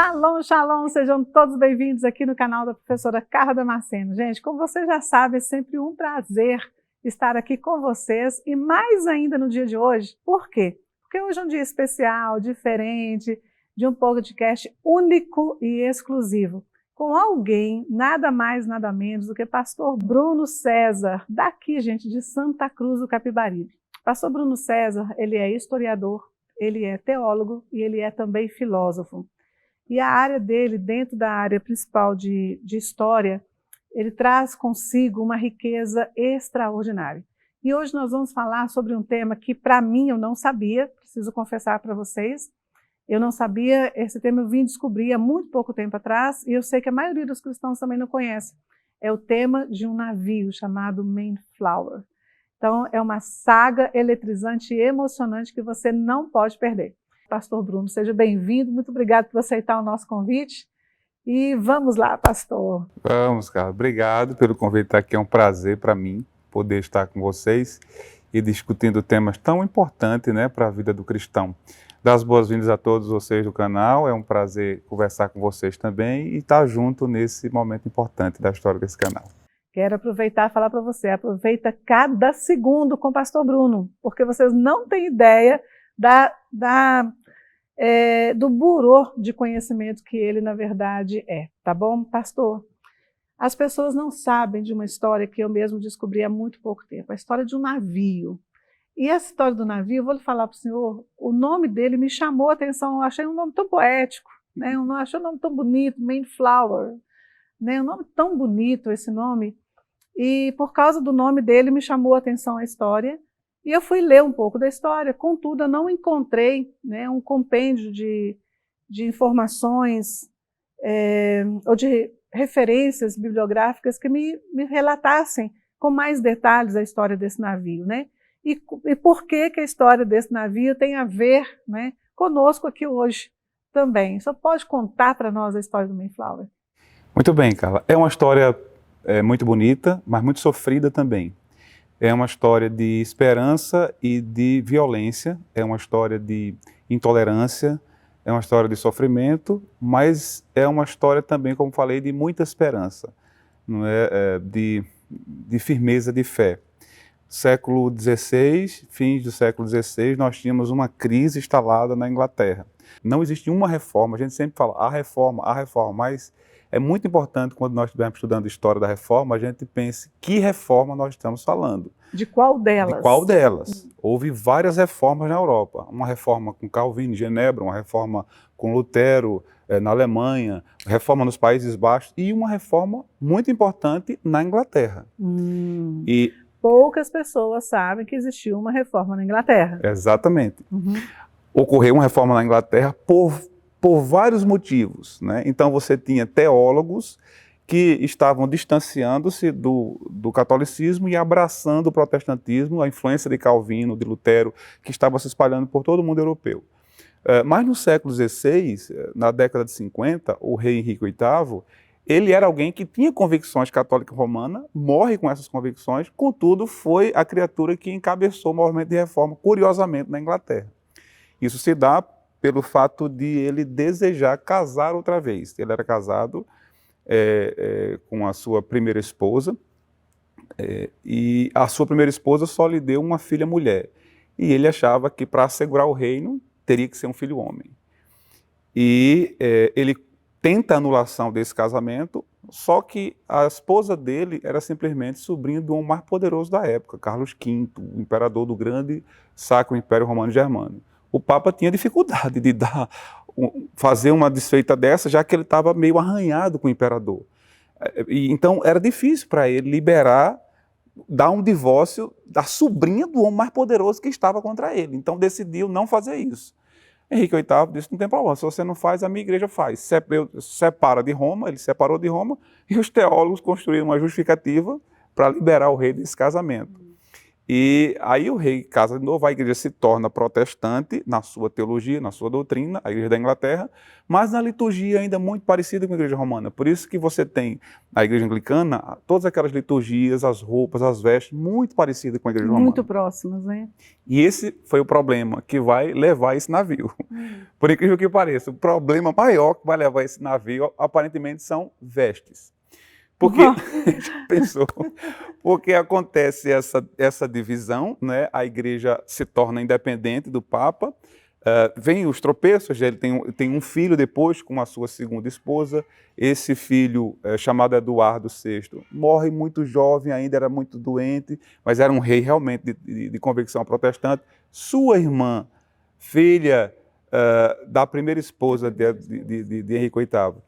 Shalom, shalom, sejam todos bem-vindos aqui no canal da professora Carla Damasceno. Gente, como vocês já sabem, é sempre um prazer estar aqui com vocês e mais ainda no dia de hoje. Por quê? Porque hoje é um dia especial, diferente, de um podcast único e exclusivo, com alguém, nada mais, nada menos do que pastor Bruno César, daqui, gente, de Santa Cruz do Capibaribe. Pastor Bruno César, ele é historiador, ele é teólogo e ele é também filósofo. E a área dele, dentro da área principal de história, ele traz consigo uma riqueza extraordinária. E hoje nós vamos falar sobre um tema que, para mim, eu não sabia, preciso confessar para vocês. Eu não sabia, esse tema eu vim descobrir há muito pouco tempo atrás, e eu sei que a maioria dos cristãos também não conhece. É o tema de um navio chamado Mayflower. Então, é uma saga eletrizante e emocionante que você não pode perder. Pastor Bruno, seja bem-vindo, muito obrigado por aceitar o nosso convite. E vamos lá, pastor. Vamos, Carla. Obrigado pelo convite aqui, é um prazer para mim poder estar com vocês e discutindo temas tão importantes, né, para a vida do cristão. Dar as boas-vindas a todos vocês do canal, é um prazer conversar com vocês também e estar junto nesse momento importante da história desse canal. Quero aproveitar e falar para você, aproveita cada segundo com o pastor Bruno, porque vocês não têm ideia do burô de conhecimento que ele, na verdade, é. Tá bom, pastor? As pessoas não sabem de uma história que eu mesmo descobri há muito pouco tempo, a história de um navio. E essa história do navio, eu vou lhe falar para o senhor, o nome dele me chamou a atenção, eu achei um nome tão poético, né? Eu não achei um nome tão bonito, Mayflower, né? Um nome tão bonito, esse nome. E por causa do nome dele me chamou a atenção a história. E eu fui ler um pouco da história, contudo eu não encontrei, né, um compêndio de informações ou de referências bibliográficas que me relatassem com mais detalhes a história desse navio, né? E por que a história desse navio tem a ver, né, conosco aqui hoje também. Só pode contar para nós a história do Mayflower? Muito bem, Carla. É uma história muito bonita, mas muito sofrida também. É uma história de esperança e de violência, é uma história de intolerância, é uma história de sofrimento, mas é uma história também, como falei, de muita esperança, não é? De firmeza de fé. Século XVI, fins do século XVI, nós tínhamos uma crise instalada na Inglaterra. Não existia uma reforma, a gente sempre fala a reforma, mas é muito importante quando nós estivermos estudando a história da reforma, a gente pense que reforma nós estamos falando. De qual delas? De qual delas. Houve várias reformas na Europa. Uma reforma com Calvino em Genebra, uma reforma com Lutero na Alemanha, reforma nos Países Baixos e uma reforma muito importante na Inglaterra. E poucas pessoas sabem que existiu uma reforma na Inglaterra. Exatamente. Ocorreu uma reforma na Inglaterra por vários motivos, né? Então você tinha teólogos que estavam distanciando-se do catolicismo e abraçando o protestantismo, a influência de Calvino, de Lutero, que estava se espalhando por todo o mundo europeu. Mas no século XVI, na década de 50, o rei Henrique VIII, ele era alguém que tinha convicções católica romana, morre com essas convicções, contudo foi a criatura que encabeçou o movimento de reforma, curiosamente, na Inglaterra. Isso se dá pelo fato de ele desejar casar outra vez. Ele era casado com a sua primeira esposa, e a sua primeira esposa só lhe deu uma filha mulher. E ele achava que para assegurar o reino teria que ser um filho homem. E ele tenta a anulação desse casamento, só que a esposa dele era simplesmente sobrinha do homem mais poderoso da época, Carlos V, o imperador do grande Sacro Império Romano Germânico. O Papa tinha dificuldade de fazer uma desfeita dessa, já que ele estava meio arranhado com o imperador. Então era difícil para ele dar um divórcio da sobrinha do homem mais poderoso que estava contra ele. Então decidiu não fazer isso. Henrique VIII disse, não tem problema, se você não faz, a minha igreja faz. Separa de Roma, ele separou de Roma, e os teólogos construíram uma justificativa para liberar o rei desse casamento. E aí o rei casa de novo, a igreja se torna protestante na sua teologia, na sua doutrina, a igreja da Inglaterra, mas na liturgia ainda muito parecida com a igreja romana. Por isso que você tem a igreja anglicana, todas aquelas liturgias, as roupas, as vestes, muito parecidas com a igreja romana. Muito próximas, né? E esse foi o problema que vai levar esse navio. Por incrível que pareça, o problema maior que vai levar esse navio, aparentemente, são vestes. Porque, já pensou, porque acontece essa divisão, né? A igreja se torna independente do Papa, vem os tropeços, ele tem um filho depois com a sua segunda esposa, esse filho, chamado Eduardo VI, morre muito jovem ainda, era muito doente, mas era um rei realmente de convicção protestante. Sua irmã, filha da primeira esposa de Henrique VIII,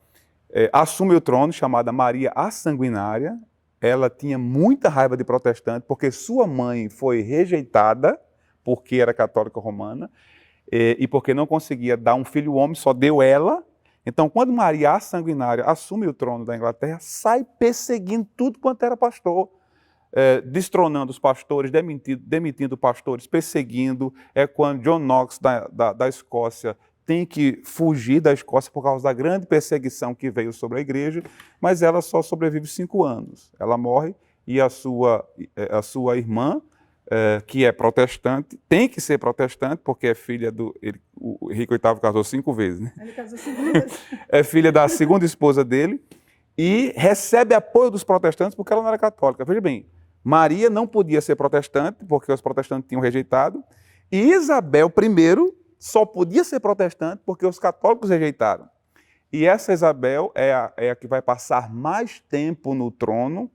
assume o trono, chamada Maria a Sanguinária. Ela tinha muita raiva de protestante, porque sua mãe foi rejeitada, porque era católica romana, e porque não conseguia dar um filho homem, só deu ela. Então, quando Maria a Sanguinária assume o trono da Inglaterra, sai perseguindo tudo quanto era pastor, destronando os pastores, demitindo pastores, perseguindo. É quando John Knox, da Escócia, tem que fugir da Escócia por causa da grande perseguição que veio sobre a igreja, mas ela só sobrevive 5 anos. Ela morre e a sua irmã, que é protestante, tem que ser protestante, porque é filha o Henrique VIII casou 5 vezes, né? Ele casou 5 vezes. É filha da segunda esposa dele e recebe apoio dos protestantes porque ela não era católica. Veja bem, Maria não podia ser protestante, porque os protestantes tinham rejeitado, e Isabel I só podia ser protestante porque os católicos rejeitaram. E essa Isabel é a que vai passar mais tempo no trono,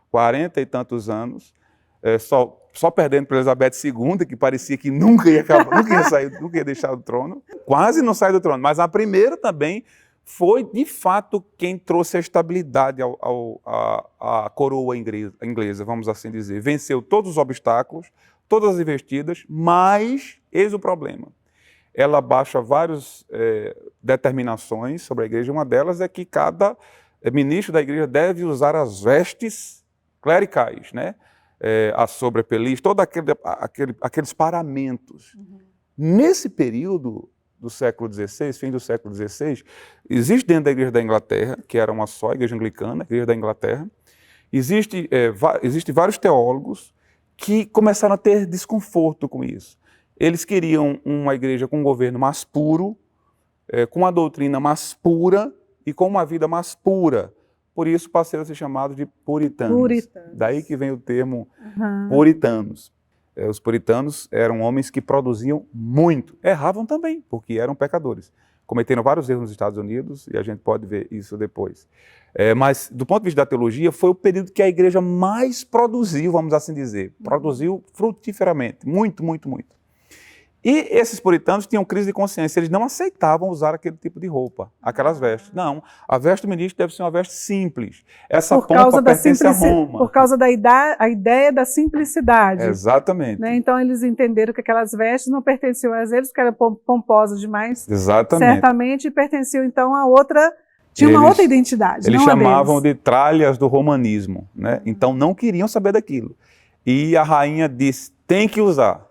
40 e tantos anos, só perdendo para Elizabeth II, que parecia que nunca ia sair, nunca ia deixar o trono. Quase não sai do trono, mas a primeira também foi, de fato, quem trouxe a estabilidade à coroa inglesa, vamos assim dizer. Venceu todos os obstáculos, todas as investidas, mas eis o problema. Ela baixa várias determinações sobre a igreja. Uma delas é que cada ministro da igreja deve usar as vestes clericais, né? A sobrepeliz, todos aqueles paramentos. Nesse período do século XVI, fim do século XVI, existe dentro da igreja da Inglaterra, que era uma só, a igreja anglicana, a igreja da Inglaterra, existe vários teólogos que começaram a ter desconforto com isso. Eles queriam uma igreja com um governo mais puro, com uma doutrina mais pura e com uma vida mais pura. Por isso passaram a ser chamados de puritanos. Daí que vem o termo puritanos. Os puritanos eram homens que produziam muito. Erravam também, porque eram pecadores. Cometeram vários erros nos Estados Unidos, e a gente pode ver isso depois. Mas, do ponto de vista da teologia, foi o período que a igreja mais produziu, vamos assim dizer. Produziu frutiferamente, muito, muito, muito. E esses puritanos tinham crise de consciência, eles não aceitavam usar aquele tipo de roupa, aquelas vestes. Não, a veste do ministro deve ser uma veste simples. Essa pompa pertence a Roma. Por causa da ideia da simplicidade. Exatamente. Né? Então eles entenderam que aquelas vestes não pertenciam a eles, porque eram pomposas demais. Exatamente. Certamente pertenciam então a outra, tinha uma outra identidade. Eles chamavam de tralhas do romanismo, né? Então não queriam saber daquilo. E a rainha disse, tem que usar.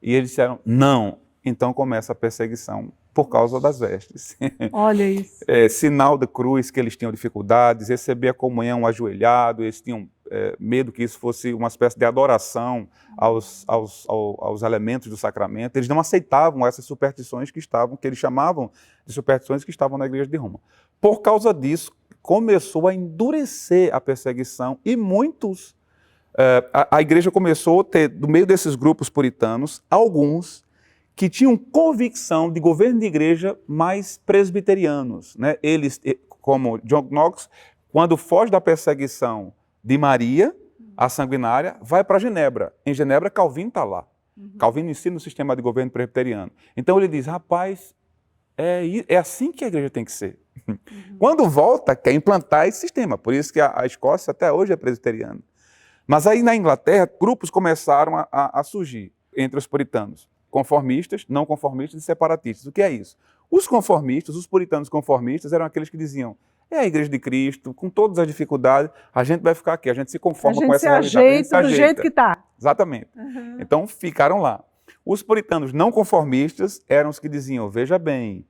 E eles disseram, não. Então começa a perseguição por causa das vestes. Olha isso. Sinal da cruz, que eles tinham dificuldades, receber a comunhão ajoelhado, eles tinham medo que isso fosse uma espécie de adoração aos elementos do sacramento. Eles não aceitavam essas superstições que eles chamavam de superstições que estavam na igreja de Roma. Por causa disso, começou a endurecer a perseguição e muitos... A igreja começou a ter, no meio desses grupos puritanos, alguns que tinham convicção de governo de igreja mais presbiterianos, né? Eles, como John Knox, quando foge da perseguição de Maria, a Sanguinária, vai para Genebra. Em Genebra, Calvino está lá. Calvino ensina o sistema de governo presbiteriano. Então ele diz, rapaz, é assim que a igreja tem que ser. Quando volta, quer implantar esse sistema. Por isso que a Escócia até hoje é presbiteriana. Mas aí na Inglaterra, grupos começaram a surgir entre os puritanos, conformistas, não conformistas e separatistas. O que é isso? Os conformistas, os puritanos conformistas, eram aqueles que diziam, É a Igreja de Cristo, com todas as dificuldades, a gente vai ficar aqui, a gente se conforma com essa realidade. A gente se ajeita do jeito que está. Exatamente. Então, ficaram lá. Os puritanos não conformistas eram os que diziam, veja bem,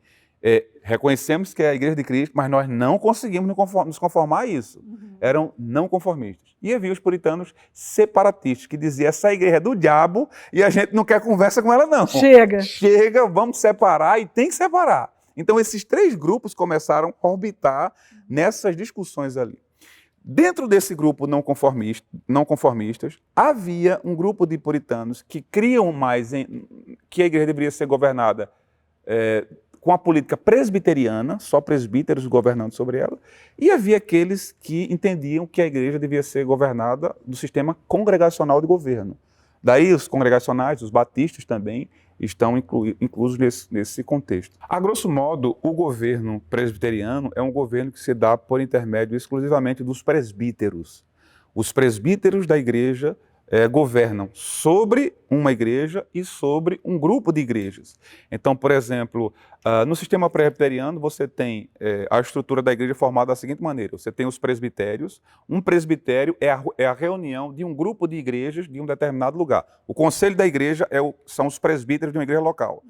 reconhecemos que é a Igreja de Cristo, mas nós não conseguimos nos conformar a isso. Eram não conformistas. E havia os puritanos separatistas, que diziam, essa igreja é do diabo e a gente não quer conversa com ela não. Chega, vamos separar e tem que separar. Então esses 3 grupos começaram a orbitar nessas discussões ali. Dentro desse grupo não conformistas, havia um grupo de puritanos que criam mais que a igreja deveria ser governada com a política presbiteriana, só presbíteros governando sobre ela, e havia aqueles que entendiam que a igreja devia ser governada do sistema congregacional de governo. Daí os congregacionais, os batistas também, estão inclusos nesse contexto. A grosso modo, o governo presbiteriano é um governo que se dá por intermédio exclusivamente dos presbíteros. Os presbíteros da igreja governam sobre uma igreja e sobre um grupo de igrejas. Então, por exemplo, no sistema presbiteriano, você tem a estrutura da igreja formada da seguinte maneira. Você tem os presbitérios. Um presbitério é a reunião de um grupo de igrejas de um determinado lugar. O conselho da igreja são os presbíteros de uma igreja local.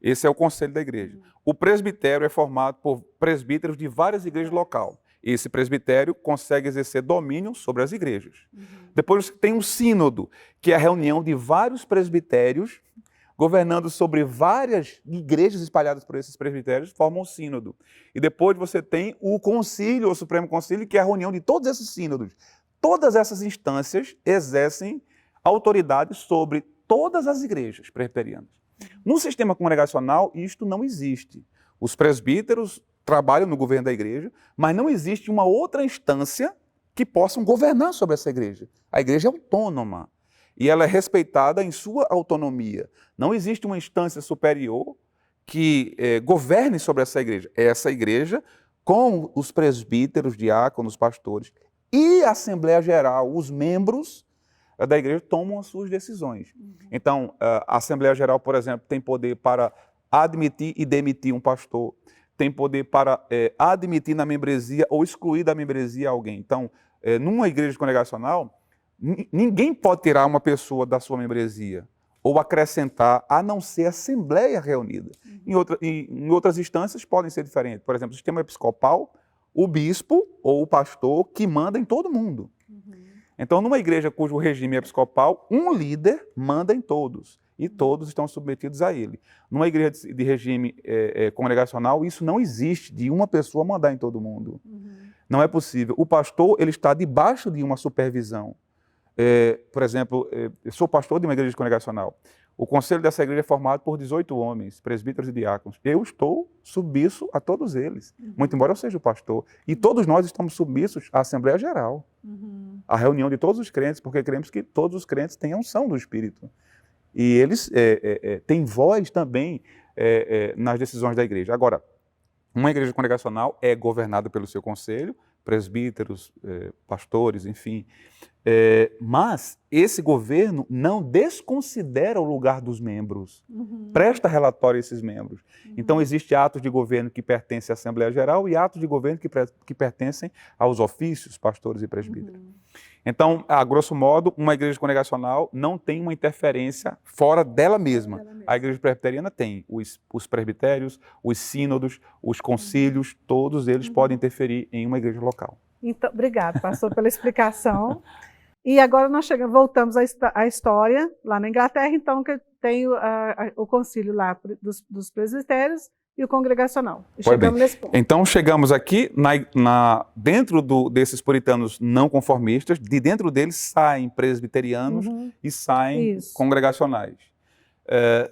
Esse é o conselho da igreja. O presbitério é formado por presbíteros de várias igrejas locais. Esse presbitério consegue exercer domínio sobre as igrejas. Depois você tem um sínodo, que é a reunião de vários presbitérios, governando sobre várias igrejas espalhadas por esses presbitérios, formam um sínodo. E depois você tem o concílio, o Supremo Concílio, que é a reunião de todos esses sínodos. Todas essas instâncias exercem autoridade sobre todas as igrejas presbiterianas. No sistema congregacional, isto não existe. Os presbíteros trabalham no governo da igreja, mas não existe uma outra instância que possam governar sobre essa igreja. A igreja é autônoma e ela é respeitada em sua autonomia. Não existe uma instância superior que governe sobre essa igreja. Essa igreja, com os presbíteros, diáconos, pastores e a Assembleia Geral, os membros da igreja tomam as suas decisões. Então, a Assembleia Geral, por exemplo, tem poder para admitir e demitir um pastor, tem poder para admitir na membresia ou excluir da membresia alguém. Então, numa igreja congregacional, ninguém pode tirar uma pessoa da sua membresia ou acrescentar, a não ser a assembleia reunida. Em outras instâncias podem ser diferentes. Por exemplo, o sistema episcopal, o bispo ou o pastor que manda em todo mundo. Então, numa igreja cujo regime é episcopal, um líder manda em todos. E todos estão submetidos a ele. Numa igreja de regime congregacional, isso não existe, de uma pessoa mandar em todo mundo. Não é possível. O pastor ele está debaixo de uma supervisão. Por exemplo, eu sou pastor de uma igreja congregacional. O conselho dessa igreja é formado por 18 homens, presbíteros e diáconos. Eu estou submisso a todos eles, muito embora eu seja o pastor. E todos nós estamos submissos à Assembleia Geral, à reunião de todos os crentes, porque queremos que todos os crentes tenham unção do Espírito. E eles têm voz também nas decisões da igreja. Agora, uma igreja congregacional é governada pelo seu conselho, presbíteros, pastores, enfim. Mas esse governo não desconsidera o lugar dos membros, presta relatório a esses membros. Então, existem atos de governo que pertencem à Assembleia Geral e atos de governo que pertencem aos ofícios, pastores e presbíteros. Então, a grosso modo, uma igreja congregacional não tem uma interferência fora dela mesma. A igreja presbiteriana tem os presbitérios, os sínodos, os concílios, todos eles podem interferir em uma igreja local. Então, obrigado, pastor, pela explicação. E agora nós voltamos à história lá na Inglaterra, então, que tem o concílio lá dos presbitérios e o congregacional. E chegamos nesse ponto. Então, chegamos aqui, dentro desses puritanos não conformistas, de dentro deles saem presbiterianos e saem congregacionais.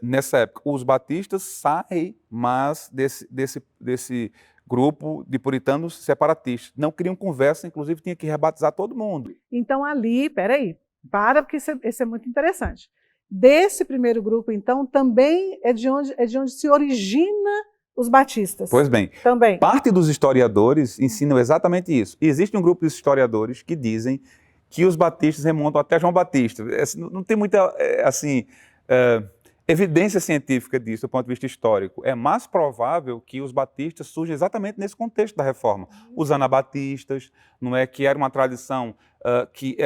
Nessa época, os batistas saem, mas desse grupo de puritanos separatistas. Não queriam conversa, inclusive tinha que rebatizar todo mundo. Então ali, porque isso é muito interessante. Desse primeiro grupo, então, também é de onde se origina os batistas. Pois bem, também. Parte dos historiadores ensinam exatamente isso. E existe um grupo de historiadores que dizem que os batistas remontam até João Batista. Não tem muita, evidência científica disso, do ponto de vista histórico. É mais provável que os batistas surjam exatamente nesse contexto da reforma. Os anabatistas, não é, que era uma tradição que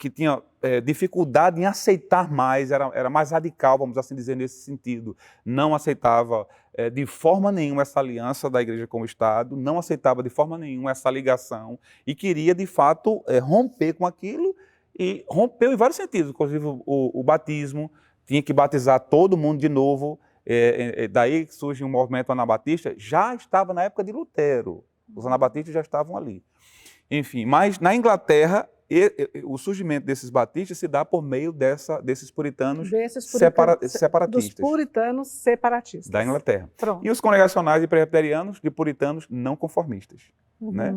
tinha dificuldade em aceitar mais, era mais radical, vamos assim dizer, nesse sentido. Não aceitava de forma nenhuma essa aliança da igreja com o Estado, não aceitava de forma nenhuma essa ligação e queria, de fato, romper com aquilo, e rompeu em vários sentidos, inclusive o batismo, tinha que batizar todo mundo de novo, daí que surge um movimento anabatista, já estava na época de Lutero, os anabatistas já estavam ali. Enfim, mas na Inglaterra, o surgimento desses batistas se dá por meio desses puritanos separatistas. Dos puritanos separatistas. Da Inglaterra. Pronto. E os congregacionais e presbiterianos de puritanos não conformistas. Né?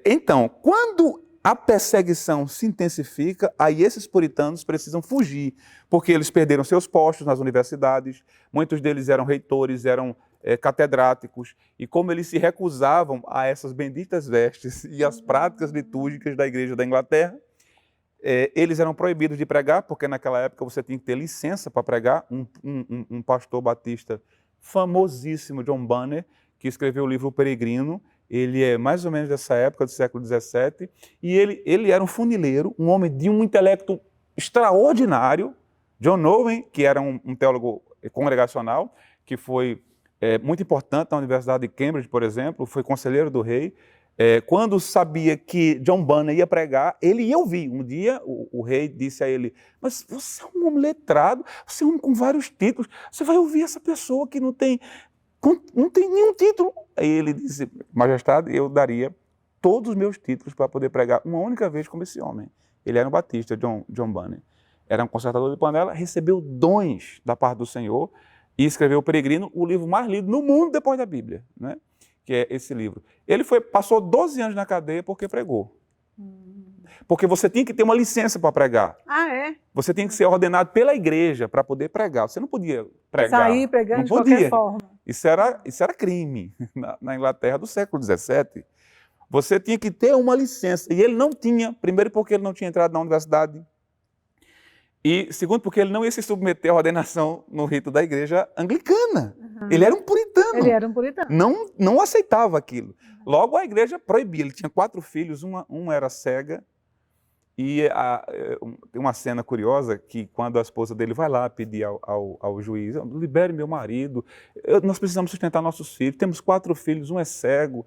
Então, quando a perseguição se intensifica, aí esses puritanos precisam fugir, porque eles perderam seus postos nas universidades, muitos deles eram reitores, eram catedráticos, e como eles se recusavam a essas benditas vestes e as práticas litúrgicas da igreja da Inglaterra, eles eram proibidos de pregar, porque naquela época você tinha que ter licença para pregar. Um pastor batista famosíssimo, John Bunyan, que escreveu o livro O Peregrino, ele é mais ou menos dessa época, do século XVII, e ele era um funileiro, um homem de um intelecto extraordinário. John Owen, que era um teólogo congregacional, que foi muito importante na Universidade de Cambridge, por exemplo, foi conselheiro do rei. Quando sabia que John Bunyan ia pregar, ele ia ouvir. Um dia o rei disse a ele: mas você é um homem letrado, você é um homem com vários títulos, você vai ouvir essa pessoa que não tem nenhum título. Aí ele disse: majestade, eu daria todos os meus títulos para poder pregar uma única vez como esse homem. Ele era um batista, John Bunyan. Era um consertador de panela, recebeu dons da parte do Senhor e escreveu O Peregrino, o livro mais lido no mundo depois da Bíblia, né? Que é esse livro. Ele passou 12 anos na cadeia porque pregou. Porque você tinha que ter uma licença para pregar. Ah, é? Você tinha que ser ordenado pela igreja para poder pregar. Você não podia pregar. Sair pregando não de podia. qualquer forma. Isso era crime na Inglaterra do século XVII. Você tinha que ter uma licença. E ele não tinha, primeiro porque ele não tinha entrado na universidade. E segundo porque ele não ia se submeter à ordenação no rito da igreja anglicana. Ele era um puritano. Ele era um puritano. Não aceitava aquilo. Logo a igreja proibia. Ele tinha 4 filhos, uma era cega. E tem uma cena curiosa que quando a esposa dele vai lá pedir ao juiz: libere meu marido, nós precisamos sustentar nossos filhos, temos 4 filhos, um é cego.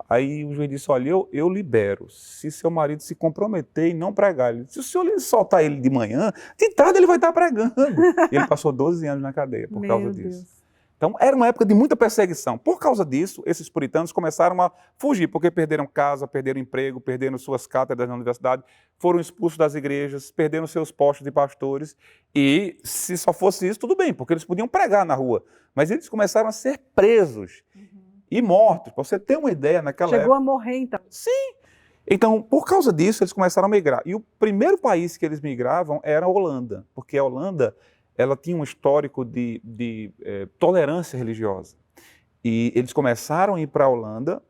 Aí o juiz disse: olha, eu libero, se seu marido se comprometer e não pregar. Ele disse: se o senhor soltar ele de manhã, de tarde ele vai estar pregando. E ele passou 12 anos na cadeia por causa disso. Então, era uma época de muita perseguição. Por causa disso, esses puritanos começaram a fugir, porque perderam casa, perderam emprego, perderam suas cátedras na universidade, foram expulsos das igrejas, perderam seus postos de pastores. E se só fosse isso, tudo bem, porque eles podiam pregar na rua. Mas eles começaram a ser presos e mortos. Para você ter uma ideia, naquela época... Chegou a morrer, então. Sim. Então, por causa disso, eles começaram a migrar. E o primeiro país que eles migravam era a Holanda, porque a Holanda... ela tinha um histórico de tolerância religiosa. E eles começaram a ir para a Holanda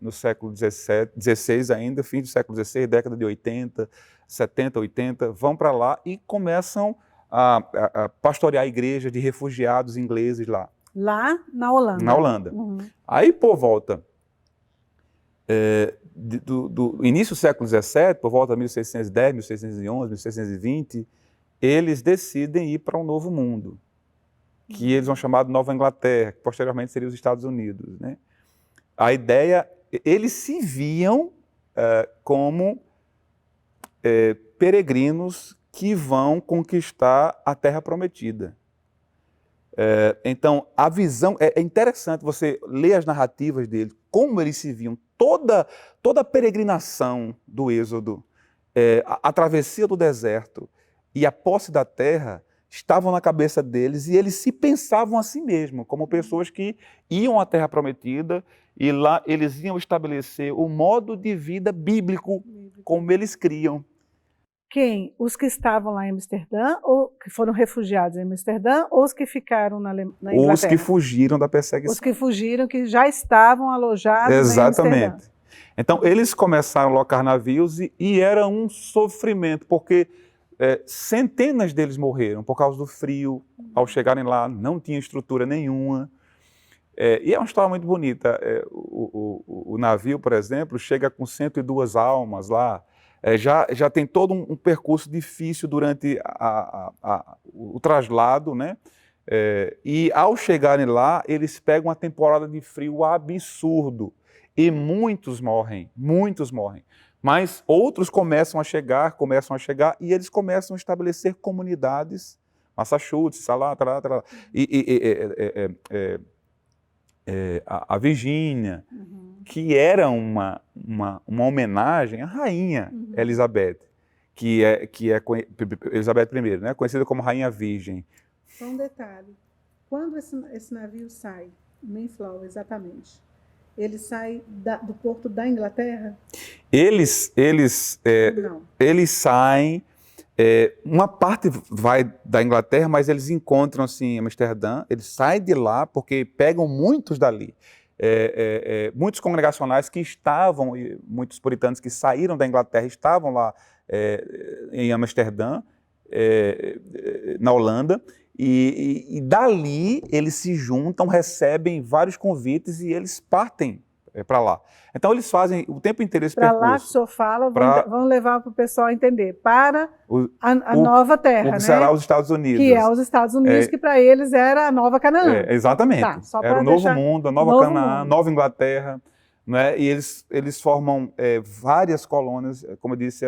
no século XVI ainda, fim do século XVI, década de 80, 70, 80, vão para lá e começam a pastorear a igreja de refugiados ingleses lá. Lá na Holanda? Na Holanda. Aí, por volta do início do século XVII, por volta de 1610, 1611, 1620, eles decidem ir para um novo mundo, que eles vão chamar de Nova Inglaterra, que posteriormente seria os Estados Unidos, né? A ideia, eles se viam como peregrinos que vão conquistar a Terra Prometida. Então, a visão, é interessante você ler as narrativas deles, como eles se viam, toda a peregrinação do Êxodo, a travessia do deserto, e a posse da terra estavam na cabeça deles e eles se pensavam a si mesmos, como pessoas que iam à Terra Prometida e lá eles iam estabelecer o modo de vida bíblico, como eles criam. Quem? Os que estavam lá em Amsterdã, ou que foram refugiados em Amsterdã, ou os que ficaram na Inglaterra? Os que fugiram da perseguição. Os que fugiram, que já estavam alojados em Amsterdã. Exatamente. Então, eles começaram a alocar navios e era um sofrimento, porque centenas deles morreram por causa do frio. Ao chegarem lá, não tinha estrutura nenhuma. E é uma história muito bonita. O navio, por exemplo, chega com 102 almas lá. Já tem todo um percurso difícil durante o traslado, né? E ao chegarem lá, eles pegam uma temporada de frio absurdo. E muitos morrem, muitos morrem. Mas outros começam a chegar, e eles começam a estabelecer comunidades, Massachusetts, lá, a Virgínia, que era uma homenagem à rainha Elizabeth, que é Elizabeth I, né, conhecida como Rainha Virgem. Só um detalhe, quando esse navio sai, Mayflower exatamente, ele sai do porto da Inglaterra? Eles saem, uma parte vai da Inglaterra, mas eles encontram assim, em Amsterdã, eles saem de lá porque pegam muitos dali. Muitos congregacionais que estavam, muitos puritanos que saíram da Inglaterra estavam lá em Amsterdã, na Holanda, e dali eles se juntam, recebem vários convites e eles partem para lá. Então eles fazem o tempo inteiro esse percurso. Para lá que o senhor fala, vamos levar para o pessoal entender, para a nova terra, o que será os Estados Unidos. Que é os Estados Unidos, que para eles era a Nova Canaã. Exatamente. Tá, era o novo mundo, a nova Canaã, Nova Inglaterra. Né? E eles formam várias colônias, como eu disse,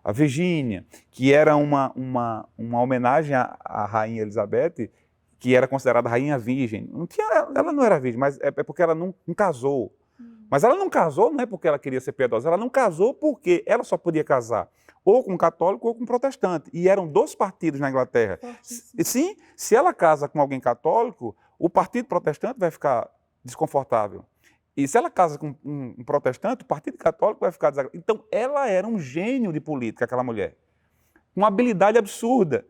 a Virgínia, que era uma homenagem à Rainha Elizabeth, que era considerada Rainha Virgem. Ela não era virgem, mas é porque ela não casou. Mas ela não casou não é porque ela queria ser piedosa, ela não casou porque ela só podia casar ou com católico ou com protestante. E eram 2 partidos na Inglaterra. Sim, se ela casa com alguém católico, o partido protestante vai ficar desconfortável. E se ela casa com um protestante, o Partido Católico vai ficar desagradável. Então, ela era um gênio de política, aquela mulher. Uma habilidade absurda.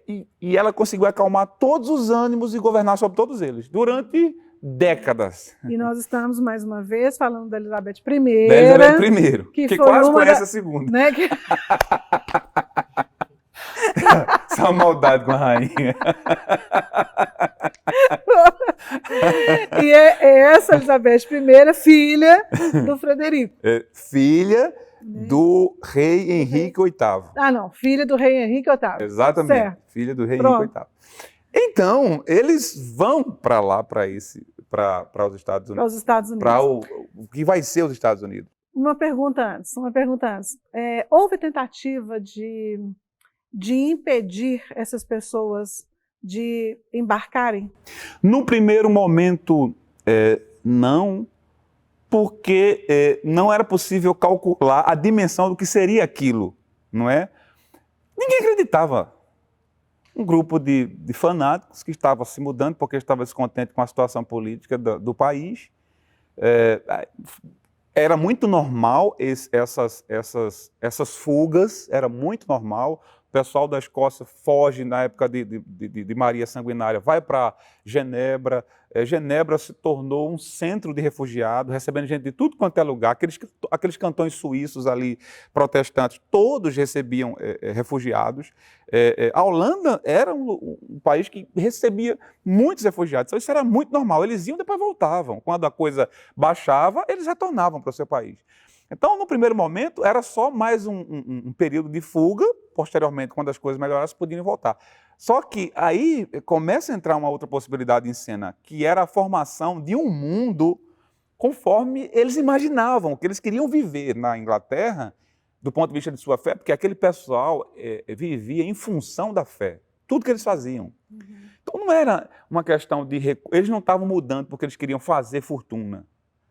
E ela conseguiu acalmar todos os ânimos e governar sobre todos eles, durante décadas. E nós estamos, mais uma vez, falando da Elizabeth I. Da Elizabeth I, que quase conhece a segunda. Né, Isso é uma maldade com a rainha. E é essa Elizabeth I, filha do Frederico. Filha do rei Henrique VIII. Ah, não, filha do rei Henrique VIII. Exatamente, certo. Filha do rei Henrique VIII. Então, eles vão para lá, para os Estados Unidos. Para os Estados Unidos. Para o que vai ser os Estados Unidos. Uma pergunta antes. Houve tentativa de impedir essas pessoas de embarcarem? No primeiro momento, não, porque não era possível calcular a dimensão do que seria aquilo, não é? Ninguém acreditava. Um grupo de fanáticos que estava se mudando porque estava descontente com a situação política do país. Era muito normal essas fugas, era muito normal. O pessoal da Escócia foge na época de Maria Sanguinária, vai para Genebra. Genebra se tornou um centro de refugiados, recebendo gente de tudo quanto é lugar. Aqueles cantões suíços ali, protestantes, todos recebiam refugiados. A Holanda era um país que recebia muitos refugiados, então isso era muito normal. Eles iam e depois voltavam. Quando a coisa baixava, eles retornavam para o seu país. Então, no primeiro momento, era só mais um período de fuga. Posteriormente, quando as coisas melhorassem, podiam voltar. Só que aí começa a entrar uma outra possibilidade em cena, que era a formação de um mundo conforme eles imaginavam, que eles queriam viver na Inglaterra, do ponto de vista de sua fé, porque aquele pessoal vivia em função da fé. Tudo que eles faziam. Então, não era uma questão de... Eles não estavam mudando porque eles queriam fazer fortuna.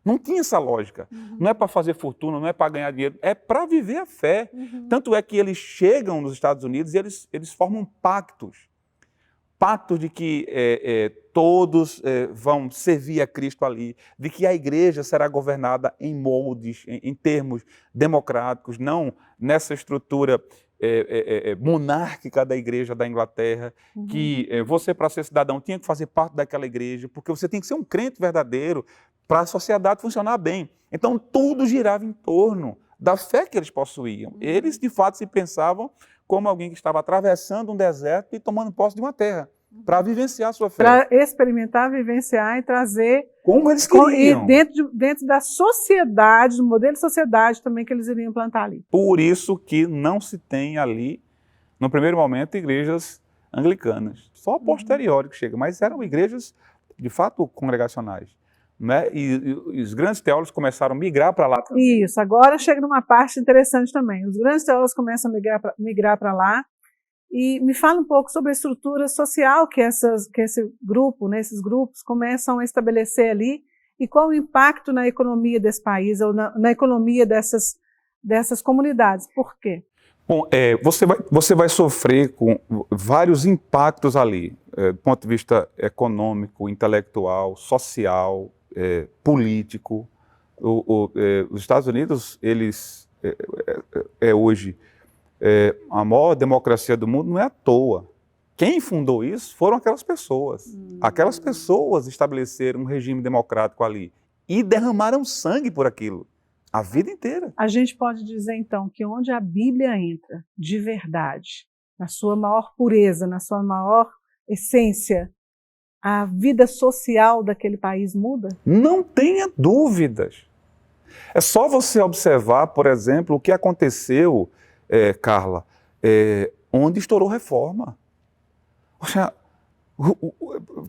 Não tinha essa lógica. Não é para fazer fortuna, não é para ganhar dinheiro, é para viver a fé. Tanto é que eles chegam nos Estados Unidos e eles formam pactos. Pactos de que todos vão servir a Cristo ali, de que a igreja será governada em moldes, em termos democráticos, não nessa estrutura monárquica da igreja da Inglaterra, que você, para ser cidadão, tinha que fazer parte daquela igreja, porque você tem que ser um crente verdadeiro para a sociedade funcionar bem. Então, tudo girava em torno da fé que eles possuíam. Eles, de fato, se pensavam como alguém que estava atravessando um deserto e tomando posse de uma terra, para vivenciar a sua fé. Para experimentar, vivenciar e trazer... Como eles queriam. E dentro da sociedade, do modelo de sociedade também que eles iriam plantar ali. Por isso que não se tem ali, no primeiro momento, igrejas anglicanas. Só a posteriori que chega, mas eram igrejas, de fato, congregacionais. Né? E os grandes teólogos começaram a migrar para lá também. Isso, agora chega numa parte interessante também. Os grandes teólogos começam a migrar para lá. E me fala um pouco sobre a estrutura social que esse grupo, né, esses grupos começam a estabelecer ali e qual o impacto na economia desse país ou na economia dessas comunidades. Por quê? Bom, você vai sofrer com vários impactos ali, do ponto de vista econômico, intelectual, social, político. Os Estados Unidos, eles hoje a maior democracia do mundo, não é à toa. Quem fundou isso foram aquelas pessoas. Aquelas pessoas estabeleceram um regime democrático ali e derramaram sangue por aquilo, a vida inteira. A gente pode dizer, então, que onde a Bíblia entra, de verdade, na sua maior pureza, na sua maior essência, a vida social daquele país muda? Não tenha dúvidas. É só você observar, por exemplo, o que aconteceu, Carla, onde estourou reforma. Poxa,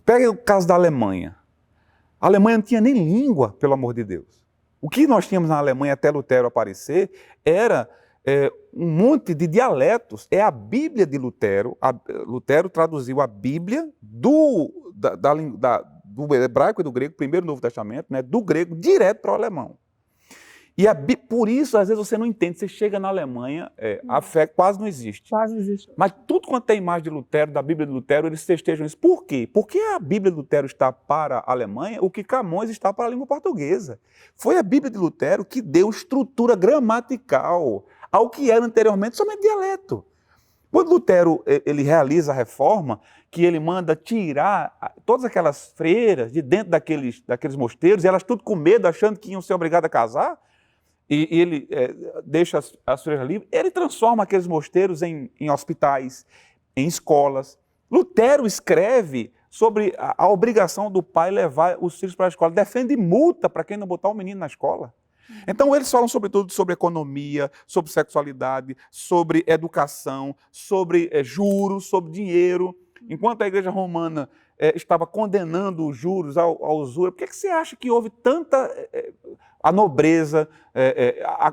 pega o caso da Alemanha. A Alemanha não tinha nem língua, pelo amor de Deus. O que nós tínhamos na Alemanha até Lutero aparecer era um monte de dialetos. É a Bíblia de Lutero. Lutero traduziu a Bíblia do hebraico e do grego, primeiro Novo Testamento, né, do grego direto para o alemão. E por isso, às vezes, você não entende. Você chega na Alemanha, a fé quase não existe. Quase não existe. Mas tudo quanto tem imagem de Lutero, da Bíblia de Lutero, eles festejam isso. Por quê? Porque a Bíblia de Lutero está para a Alemanha, o que Camões está para a língua portuguesa. Foi a Bíblia de Lutero que deu estrutura gramatical ao que era anteriormente somente dialeto. Quando Lutero ele realiza a reforma, que ele manda tirar todas aquelas freiras de dentro daqueles mosteiros, e elas tudo com medo, achando que iam ser obrigadas a casar, e ele deixa as freiras livres, ele transforma aqueles mosteiros em hospitais, em escolas. Lutero escreve sobre a obrigação do pai levar os filhos para a escola, defende multa para quem não botar o menino na escola. Então eles falam sobretudo sobre economia, sobre sexualidade, sobre educação, sobre juros, sobre dinheiro. Enquanto a igreja romana estava condenando os juros, a usura, por que você acha que houve tanta... a nobreza,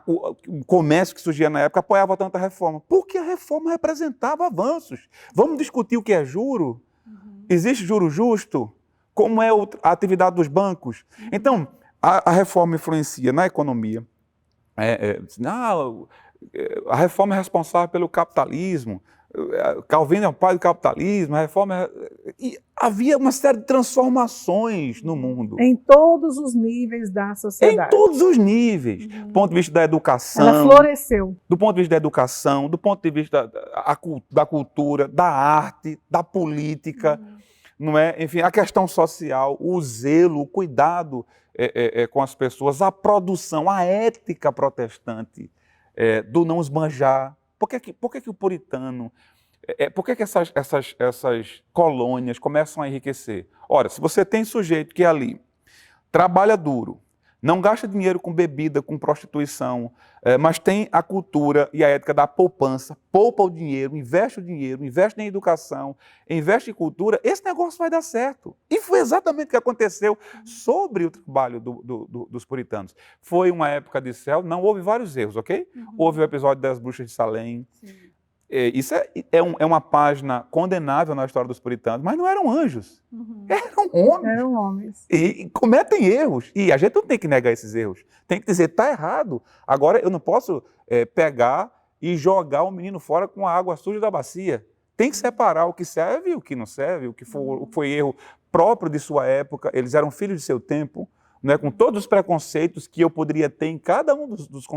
o comércio que surgia na época apoiava tanta reforma? Porque a reforma representava avanços. Vamos discutir o que é juro? Existe juro justo? Como é a atividade dos bancos? Então, a reforma influencia na economia. A reforma é responsável pelo capitalismo. Calvino é o pai do capitalismo, a reforma... E havia uma série de transformações no mundo. Em todos os níveis da sociedade. Em todos os níveis. Do ponto de vista da educação. Ela floresceu. Do ponto de vista da educação, do ponto de vista da cultura, da arte, da política, não é? Enfim, a questão social, o zelo, o cuidado com as pessoas, a produção, a ética protestante do não esbanjar. Por que o puritano, por que essas colônias começam a enriquecer? Ora, se você tem sujeito que ali trabalha duro, não gasta dinheiro com bebida, com prostituição, mas tem a cultura e a ética da poupança, poupa o dinheiro, investe em educação, investe em cultura, esse negócio vai dar certo. E foi exatamente o que aconteceu sobre o trabalho dos puritanos. Foi uma época de céu, não houve vários erros, ok? Houve o episódio das bruxas de Salem. Sim. Isso é uma página condenável na história dos puritanos, mas não eram anjos, eram homens. Eram homens. E cometem erros, e a gente não tem que negar esses erros, tem que dizer, está errado. Agora, eu não posso pegar e jogar o menino fora com a água suja da bacia. Tem que separar o que serve e o que não serve, o que foi erro próprio de sua época, eles eram filhos de seu tempo, né, com todos os preconceitos que eu poderia ter em cada um dos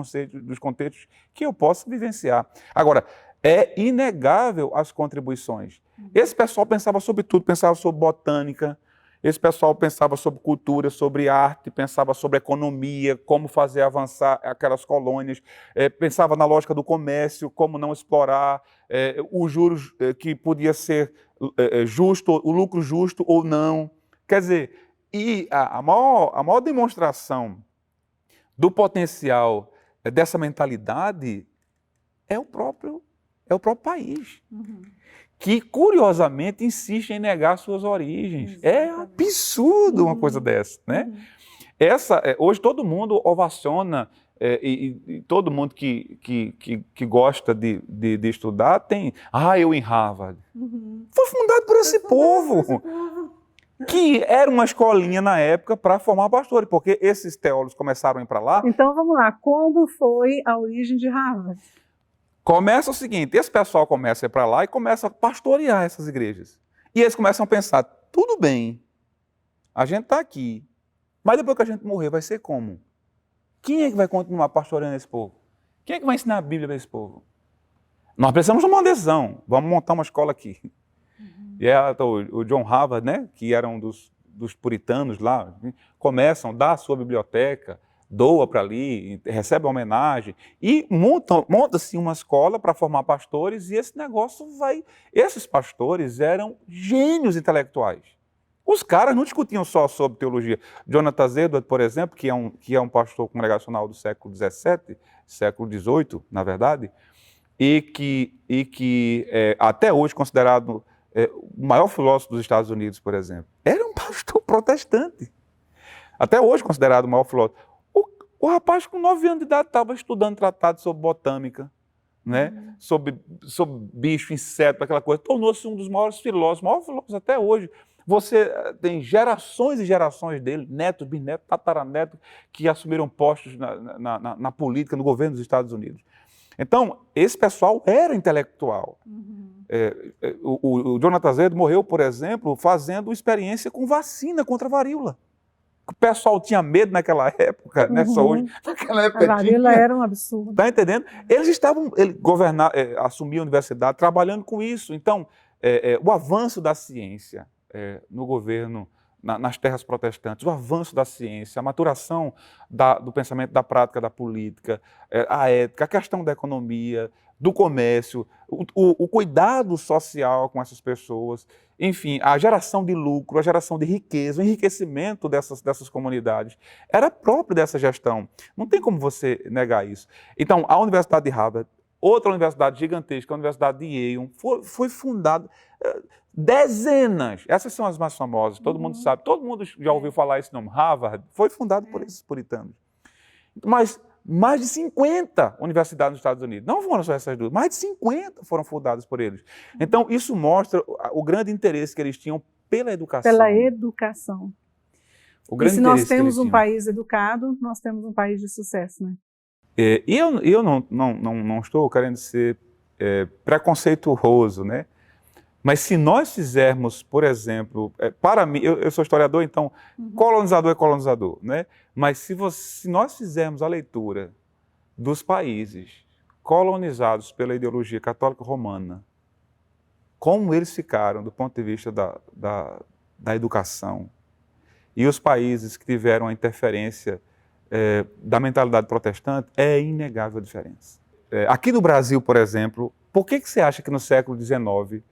contextos que eu posso vivenciar. Agora, é inegável as contribuições. Esse pessoal pensava sobre tudo, pensava sobre botânica, Esse pessoal pensava sobre cultura, sobre arte, pensava sobre economia, como fazer avançar aquelas colônias, pensava na lógica do comércio, como não explorar, os juros que podia ser justo, o lucro justo ou não. Quer dizer, e a maior demonstração do potencial dessa mentalidade é o próprio país. Uhum. Que, curiosamente, insiste em negar suas origens. Exatamente. É absurdo uma coisa dessa, né? Hoje todo mundo ovaciona, e todo mundo que gosta de estudar tem... eu em Harvard. Uhum. Foi fundado por esse povo, que era uma escolinha na época para formar pastores, porque esses teólogos começaram a ir para lá. Então, vamos lá. Como foi a origem de Harvard? Começa o seguinte, esse pessoal começa a ir para lá e começa a pastorear essas igrejas. E eles começam a pensar, tudo bem, a gente está aqui, mas depois que a gente morrer vai ser como? Quem é que vai continuar pastoreando esse povo? Quem é que vai ensinar a Bíblia para esse povo? Nós precisamos de uma decisão, vamos montar uma escola aqui. Uhum. E o John Harvard, né, que era um dos puritanos lá, começam a dar a sua biblioteca, doa para ali, recebe uma homenagem e monta-se uma escola para formar pastores e esse negócio vai... Esses pastores eram gênios intelectuais. Os caras não discutiam só sobre teologia. Jonathan Edwards, por exemplo, que é um pastor congregacional do século XVII, século XVIII, na verdade, e que até hoje considerado o maior filósofo dos Estados Unidos, por exemplo, era um pastor protestante. Até hoje considerado o maior filósofo. O rapaz, com 9 anos de idade, estava estudando tratado sobre botânica, né? Sobre bicho, inseto, aquela coisa. Tornou-se um dos maiores filósofos até hoje. Você tem gerações e gerações dele, netos, bisnetos, tataranetos, que assumiram postos na política, no governo dos Estados Unidos. Então, esse pessoal era intelectual. O Jonathan Edwards morreu, por exemplo, fazendo experiência com vacina contra a varíola. O pessoal tinha medo naquela época, né? Só hoje. Naquela época a varíola era um absurdo. Está entendendo? Eles assumiam a universidade trabalhando com isso. Então, o avanço da ciência no governo, nas terras protestantes, o avanço da ciência, a maturação do pensamento, da prática, da política, a ética, a questão da economia, do comércio, o cuidado social com essas pessoas, enfim, a geração de lucro, a geração de riqueza, o enriquecimento dessas comunidades, era próprio dessa gestão. Não tem como você negar isso. Então, a Universidade de Harvard, outra universidade gigantesca, a Universidade de Yale, foi fundada dezenas, essas são as mais famosas, todo mundo sabe, todo mundo já ouviu falar esse nome, Harvard, foi fundado por esses puritanos. Mas mais de 50 universidades nos Estados Unidos, não foram só essas duas, mais de 50 foram fundadas por eles. Então, isso mostra o grande interesse que eles tinham pela educação. Pela educação. E se nós temos um país educado, nós temos um país de sucesso, né? E eu não estou querendo ser preconceituoso, né? Mas se nós fizermos, por exemplo, para mim, eu sou historiador, então colonizador é colonizador, né? Mas se nós fizermos a leitura dos países colonizados pela ideologia católica romana, como eles ficaram do ponto de vista da educação, e os países que tiveram a interferência da mentalidade protestante, é inegável a diferença. Aqui no Brasil, por exemplo, por que você acha que no século XIX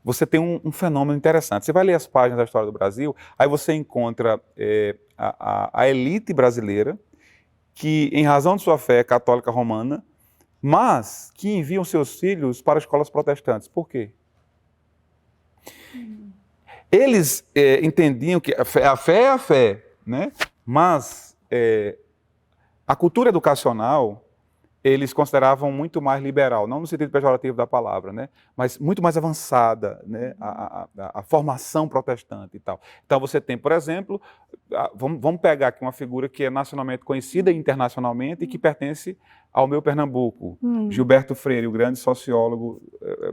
você tem um fenômeno interessante? Você vai ler as páginas da história do Brasil, aí você encontra a elite brasileira, que em razão de sua fé é católica romana, mas que enviam seus filhos para escolas protestantes. Por quê? Eles entendiam que a fé é a fé, né? Mas a cultura educacional eles consideravam muito mais liberal, não no sentido pejorativo da palavra, né? Mas muito mais avançada, né? A formação protestante e tal. Então você tem, por exemplo, vamos pegar aqui uma figura que é nacionalmente conhecida e internacionalmente e que pertence ao meu Pernambuco, Gilberto Freire, o grande sociólogo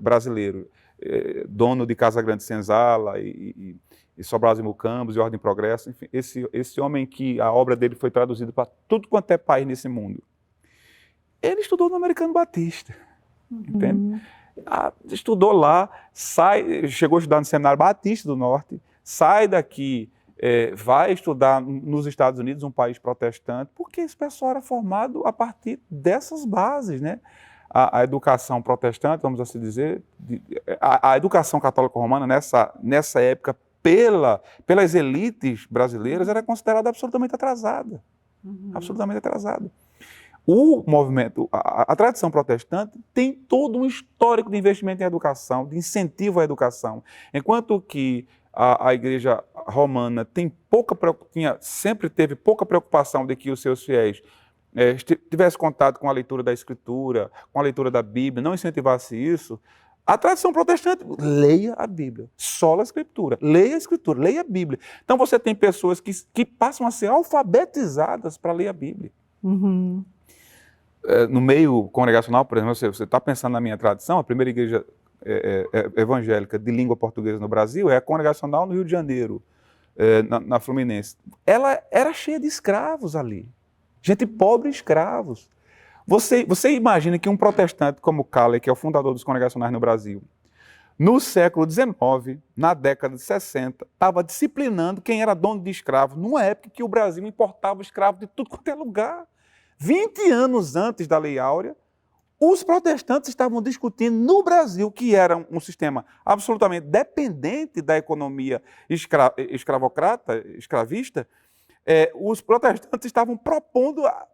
brasileiro, dono de Casa Grande Senzala e Sobral e Mucambos e Ordem e Progresso, enfim, esse homem que a obra dele foi traduzida para tudo quanto é país nesse mundo. Ele estudou no Americano Batista, entende? Estudou lá, chegou a estudar no Seminário Batista do Norte, sai daqui vai estudar nos Estados Unidos, um país protestante, porque esse pessoal era formado a partir dessas bases, né? A educação protestante, vamos assim dizer, a educação católica romana nessa época, pelas elites brasileiras, era considerada absolutamente atrasada. Absolutamente atrasada. O movimento, a tradição protestante tem todo um histórico de investimento em educação, de incentivo à educação, enquanto que a Igreja Romana sempre teve pouca preocupação de que os seus fiéis tivesse contato com a leitura da Escritura, com a leitura da Bíblia, não incentivasse isso. A tradição protestante, leia a Bíblia, sola a Escritura, leia a Escritura, leia a Bíblia. Então você tem pessoas que passam a ser alfabetizadas para ler a Bíblia. Uhum. No meio congregacional, por exemplo, você está pensando na minha tradição, a primeira igreja evangélica de língua portuguesa no Brasil é a congregacional no Rio de Janeiro, na Fluminense. Ela era cheia de escravos ali. Gente pobre e escravos. Você imagina que um protestante como Caley, que é o fundador dos congregacionais no Brasil, no século XIX, na década de 60, estava disciplinando quem era dono de escravos, numa época que o Brasil importava escravos de tudo quanto é lugar. 20 anos antes da Lei Áurea, os protestantes estavam discutindo no Brasil, que era um sistema absolutamente dependente da economia escravista, os protestantes estavam propondo a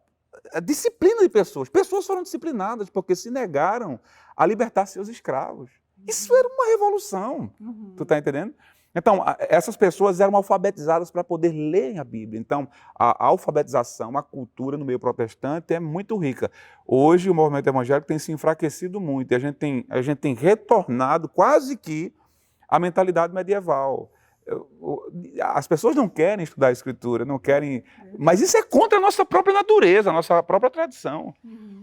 disciplina de pessoas. Pessoas foram disciplinadas porque se negaram a libertar seus escravos. Isso era uma revolução. Tu está entendendo? Então, essas pessoas eram alfabetizadas para poder ler a Bíblia. Então, a alfabetização, a cultura no meio protestante é muito rica. Hoje, o movimento evangélico tem se enfraquecido muito e a gente tem retornado quase que à mentalidade medieval. As pessoas não querem estudar a Escritura, não querem... Mas isso é contra a nossa própria natureza, a nossa própria tradição.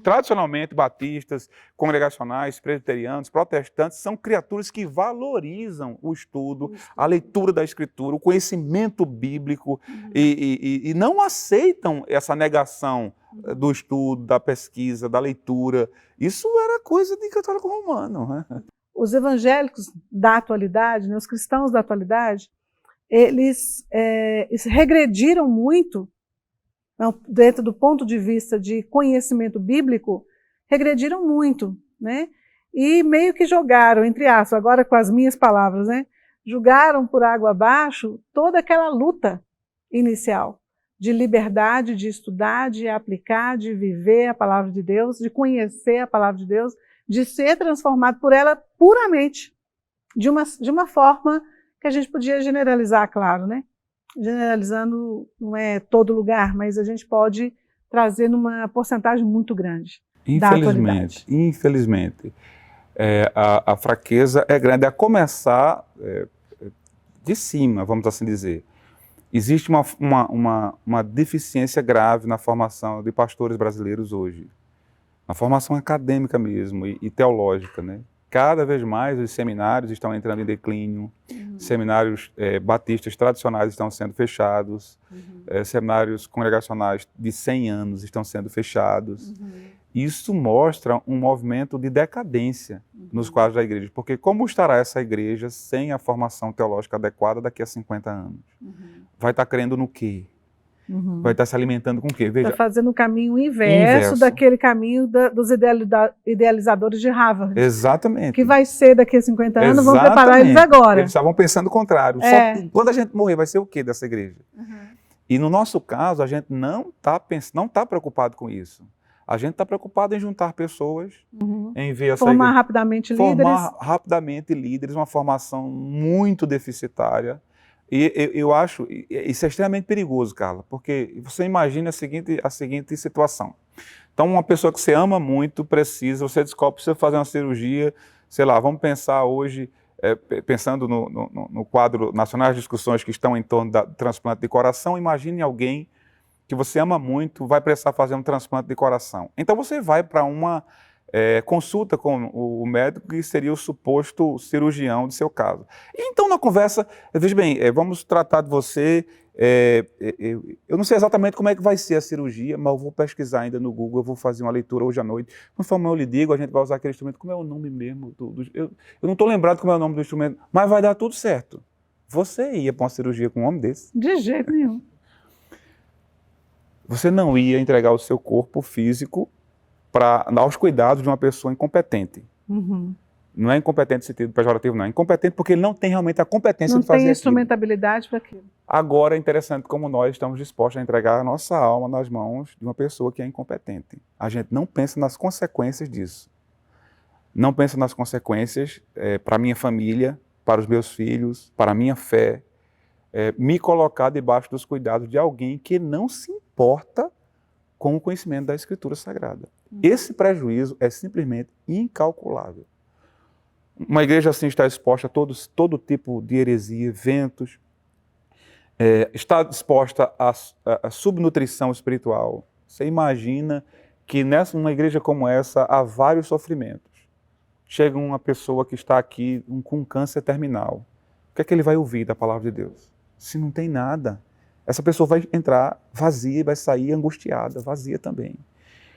Tradicionalmente, batistas, congregacionais, presbiterianos, protestantes, são criaturas que valorizam o estudo, a leitura da Escritura, o conhecimento bíblico e não aceitam essa negação do estudo, da pesquisa, da leitura. Isso era coisa de católico romano, né? Os evangélicos da atualidade, né, os cristãos da atualidade, eles regrediram muito, dentro do ponto de vista de conhecimento bíblico, regrediram muito, né? E meio que jogaram, entre aspas, agora com as minhas palavras, né? Jogaram por água abaixo toda aquela luta inicial de liberdade, de estudar, de aplicar, de viver a palavra de Deus, de conhecer a palavra de Deus, de ser transformado por ela puramente, de uma forma que a gente podia generalizar, claro, né? Generalizando não é todo lugar, mas a gente pode trazer numa porcentagem muito grande da atualidade. Infelizmente, a fraqueza é grande, a começar de cima, vamos assim dizer. Existe uma deficiência grave na formação de pastores brasileiros hoje. Na formação acadêmica mesmo e teológica, né? Cada vez mais os seminários estão entrando em declínio, seminários batistas tradicionais estão sendo fechados, seminários congregacionais de 100 anos estão sendo fechados. Isso mostra um movimento de decadência nos quadros da igreja, porque como estará essa igreja sem a formação teológica adequada daqui a 50 anos? Vai estar crendo no quê? Vai estar se alimentando com o quê? Veja, está fazendo o caminho inverso daquele caminho dos idealizadores de Harvard. Exatamente. Que vai ser daqui a 50 anos, vamos preparar eles agora. Eles estavam pensando o contrário. Só quando a gente morrer, vai ser o quê dessa igreja? E no nosso caso, a gente não está preocupado com isso. A gente está preocupado em juntar pessoas, em ver essa formar igreja, rapidamente líderes. Formar rapidamente líderes, uma formação muito deficitária. E eu acho isso é extremamente perigoso, Carla, porque você imagina a seguinte situação. Então, uma pessoa que você ama muito você descobre, precisa fazer uma cirurgia, sei lá, vamos pensar hoje, pensando no quadro nacional, as discussões que estão em torno do transplante de coração, imagine alguém que você ama muito, vai precisar fazer um transplante de coração. Então, você vai para uma consulta com o médico que seria o suposto cirurgião de seu caso. E então, na conversa, veja bem, vamos tratar de você, eu não sei exatamente como é que vai ser a cirurgia, mas eu vou pesquisar ainda no Google, eu vou fazer uma leitura hoje à noite. Conforme eu lhe digo, a gente vai usar aquele instrumento, como é o nome mesmo? Eu não estou lembrado como é o nome do instrumento, mas vai dar tudo certo. Você ia para uma cirurgia com um homem desse? De jeito nenhum. Você não ia entregar o seu corpo físico para dar os cuidados de uma pessoa incompetente. Uhum. Não é incompetente no sentido pejorativo, não. É incompetente porque ele não tem realmente a competência de fazer Não tem aquilo. instrumentabilidade para aquilo. Agora é interessante como nós estamos dispostos a entregar a nossa alma nas mãos de uma pessoa que é incompetente. A gente não pensa nas consequências disso. Não pensa nas consequências para a minha família, para os meus filhos, para a minha fé. Me colocar debaixo dos cuidados de alguém que não se importa com o conhecimento da Escritura Sagrada. Esse prejuízo é simplesmente incalculável. Uma igreja assim está exposta a todo tipo de heresia, eventos, está disposta à subnutrição espiritual. Você imagina que numa igreja como essa há vários sofrimentos. Chega uma pessoa que está aqui com câncer terminal. O que é que ele vai ouvir da palavra de Deus? Se não tem nada, essa pessoa vai entrar vazia e vai sair angustiada, vazia também.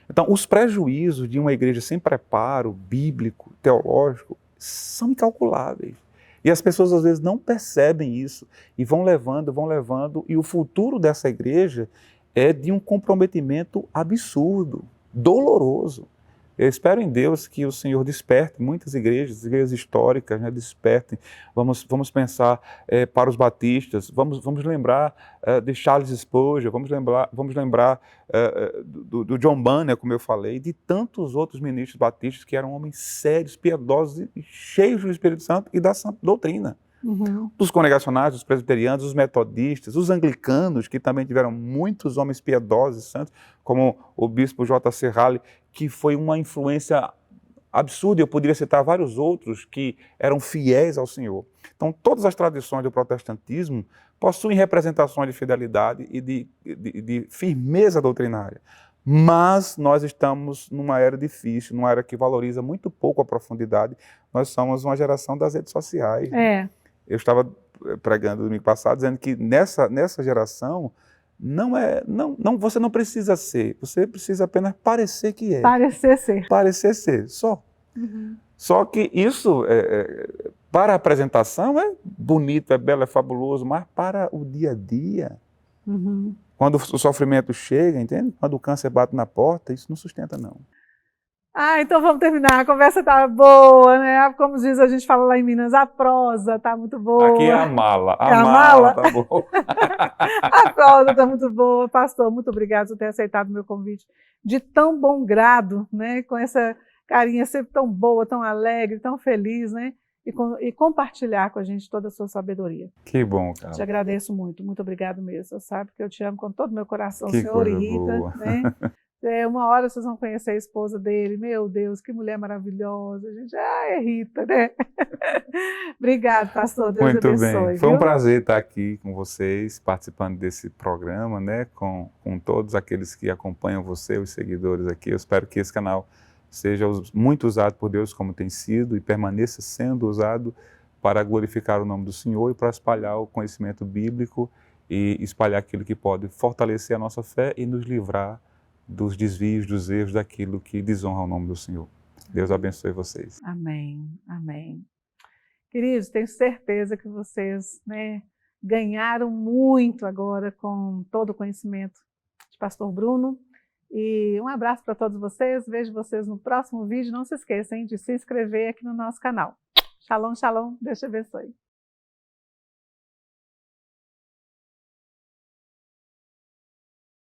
Então, os prejuízos de uma igreja sem preparo bíblico, teológico, são incalculáveis. E as pessoas às vezes não percebem isso e vão levando, e o futuro dessa igreja é de um comprometimento absurdo, doloroso. Eu espero em Deus que o Senhor desperte muitas igrejas históricas, né, despertem. Vamos pensar para os batistas, vamos lembrar de Charles Spurgeon, vamos lembrar do John Bunyan, como eu falei, de tantos outros ministros batistas que eram homens sérios, piedosos e cheios do Espírito Santo e da santa doutrina. Uhum. Dos congregacionais, dos presbiterianos, dos metodistas, os anglicanos, que também tiveram muitos homens piedosos e santos, como o bispo J.C. Halley, que foi uma influência absurda. Eu poderia citar vários outros que eram fiéis ao Senhor. Então, todas as tradições do protestantismo possuem representações de fidelidade e de firmeza doutrinária. Mas nós estamos numa era difícil, numa era que valoriza muito pouco a profundidade. Nós somos uma geração das redes sociais. É. Eu estava pregando no domingo passado dizendo que nessa geração você não precisa ser, você precisa apenas parecer que é. Parecer ser. Parecer ser, só. Uhum. Só que isso, para a apresentação, é bonito, é belo, é fabuloso, mas para o dia a dia, quando o sofrimento chega, entende? Quando o câncer bate na porta, isso não sustenta, não. Então vamos terminar. A conversa tá boa, né? Como diz, a gente fala lá em Minas, a prosa tá muito boa. Aqui é a mala. A mala tá boa. A prosa tá muito boa. Pastor, muito obrigado por ter aceitado o meu convite de tão bom grado, né? Com essa carinha sempre tão boa, tão alegre, tão feliz, né? E compartilhar com a gente toda a sua sabedoria. Que bom, cara. Te agradeço muito. Muito obrigado mesmo. Você sabe que eu te amo com todo o meu coração, que senhor e coisa Rita, boa. né? Uma hora vocês vão conhecer a esposa dele. Meu Deus, que mulher maravilhosa. Gente, é Rita, né? Obrigado, pastor. Deus Muito abençoe. bem. Foi viu? um prazer estar aqui com vocês, participando desse programa, né? Com todos aqueles que acompanham você, os seguidores aqui. Eu espero que esse canal seja muito usado por Deus, como tem sido, e permaneça sendo usado para glorificar o nome do Senhor e para espalhar o conhecimento bíblico e espalhar aquilo que pode fortalecer a nossa fé e nos livrar dos desvios, dos erros, daquilo que desonra o nome do Senhor. Deus abençoe vocês. Amém, amém. Queridos, tenho certeza que vocês, né, ganharam muito agora com todo o conhecimento de Pastor Bruno. E um abraço para todos vocês. Vejo vocês no próximo vídeo. Não se esqueçam de se inscrever aqui no nosso canal. Shalom, shalom. Deus te abençoe.